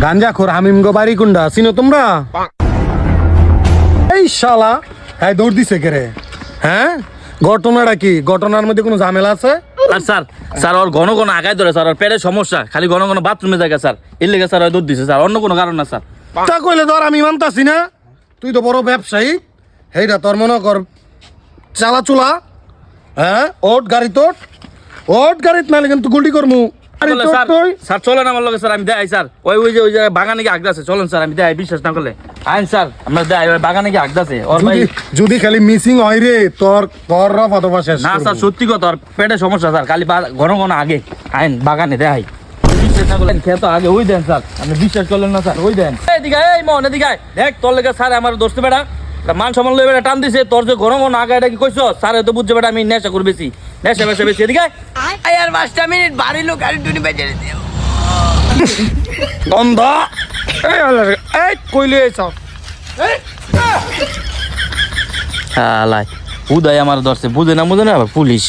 গাঞ্জাখোর হামিম গো বাড়ি কোনটা চিনো তোমরা? এই শালা হ্যাঁ দৌড় দিছে কে রে? হ্যাঁ ঘটনাটা কি? ঘটনার মধ্যে কোনো ঝামেলা আছে? আর স্যার স্যার ওর ঘন ঘন আগায় ধরে স্যার, ওর পেটের সমস্যা, খালি ঘন ঘন বাথরুমে যায় স্যার, এর লেগে স্যার ওই দুধ দিছে স্যার, অন্য কোনো কারণ না স্যার। তা কইলে ধর আমি মানতাছি না, তুই তো বড় ব্যবসায়ী, হেইটা তোর মনে কর চালা চুলা। হ্যাঁ ওট গাড়ি তোট, ওট গাড়িত নালে কিন্তু গুলি করমু। বলে, স্যার স্যার চলেন আমার লগে স্যার, আমি দেখাই স্যার ওই যে বাগানে গিয়ে আগদাছে, চলেন স্যার আমি দেখাই, বিশ্বাস না করলে আইন স্যার আমরা দেখাই, ওই বাগানে গিয়ে আগদাছে ওর ভাই। যদি খালি মিসিং হয় রে তোর তোর রফা দফা শেষ না করবো। স্যার সত্যি কথা, ওর পেটে সমস্যা স্যার, খালি ঘন ঘন আগে আইন বাগানে দেখাই, বিশ্বাস না করলেন খেয়ে তো আগে ওই দেন স্যার, আপনি বিশ্বাস করলেন না স্যার, ওই দেন এদিকে, এই মন এদিকে দেখ, তোর লেগে স্যার আমার দোস্ত বেটা মান সম্মান লই বেটা টান দিছে, তোর যে ঘন ঘন আগে এটা কি কইছ স্যার, তো বুঝছে বেটা আমি নেশা করি বেশি, নেশা বেশি বেশি, এদিকে আর 5টা মিনিট বাড়ি লোক আর টুনি বেজে দিও বন্ধ। এই এই কইলে চাও হালাই উদয় আমার ধরছে, বুঝে না আবার পুলিশ।